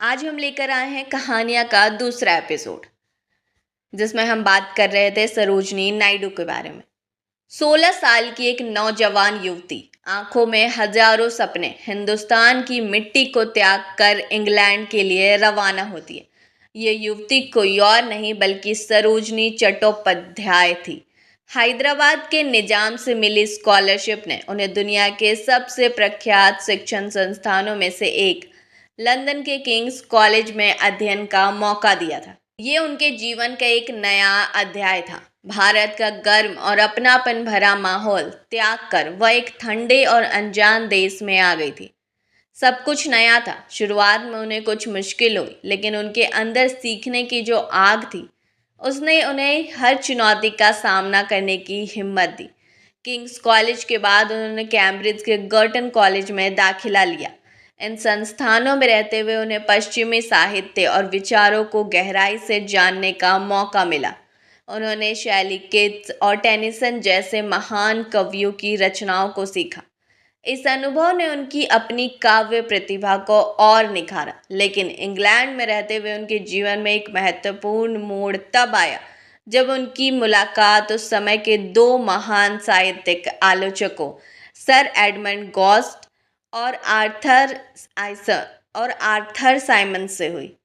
आज हम लेकर आए हैं कहानियाँ का दूसरा एपिसोड, जिसमें हम बात कर रहे थे सरोजनी नायडू के बारे में। 16 साल की एक नौजवान युवती, आंखों में हजारों सपने, हिंदुस्तान की मिट्टी को त्याग कर इंग्लैंड के लिए रवाना होती है। ये युवती कोई और नहीं बल्कि सरोजनी चट्टोपाध्याय थी। हैदराबाद के निजाम से मिली स्कॉलरशिप ने उन्हें दुनिया के सबसे प्रख्यात शिक्षण संस्थानों में से एक लंदन के किंग्स कॉलेज में अध्ययन का मौका दिया था। ये उनके जीवन का एक नया अध्याय था। भारत का गर्म और अपनापन भरा माहौल त्याग कर वह एक ठंडे और अनजान देश में आ गई थी। सब कुछ नया था। शुरुआत में उन्हें कुछ मुश्किल हुई, लेकिन उनके अंदर सीखने की जो आग थी, उसने उन्हें हर चुनौती का सामना करने की हिम्मत दी। किंग्स कॉलेज के बाद उन्होंने कैम्ब्रिज के गर्टन कॉलेज में दाखिला लिया। इन संस्थानों में रहते हुए उन्हें पश्चिमी साहित्य और विचारों को गहराई से जानने का मौका मिला। उन्होंने शैली किट्स और टेनिसन जैसे महान कवियों की रचनाओं को सीखा। इस अनुभव ने उनकी अपनी काव्य प्रतिभा को और निखारा। लेकिन इंग्लैंड में रहते हुए उनके जीवन में एक महत्वपूर्ण मोड़ तब आया जब उनकी मुलाकात उस समय के दो महान साहित्यिक आलोचकों, सर एडमंड गोस्ट और आर्थर साइमन से हुई।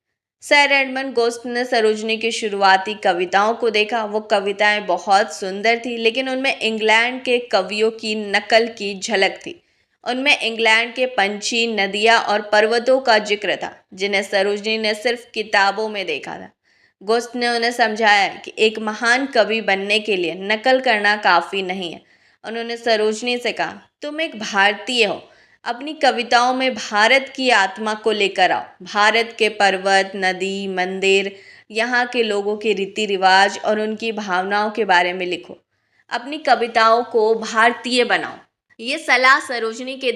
सर एडमंड गोस्ट ने सरोजनी की शुरुआती कविताओं को देखा। वो कविताएं बहुत सुंदर थी, लेकिन उनमें इंग्लैंड के कवियों की नकल की झलक थी। उनमें इंग्लैंड के पंछी, नदियाँ और पर्वतों का जिक्र था, जिन्हें सरोजनी ने सिर्फ किताबों में देखा था। गोस्ट ने उन्हें समझाया कि एक महान कवि बनने के लिए नकल करना काफ़ी नहीं है। उन्होंने सरोजनी से कहा, तुम एक भारतीय हो, अपनी कविताओं में भारत की आत्मा को लेकर आओ। भारत के पर्वत, नदी, मंदिर, यहाँ के लोगों के रीति रिवाज और उनकी भावनाओं के बारे में लिखो। अपनी कविताओं को भारतीय बनाओ। ये सलाह सरोजनी के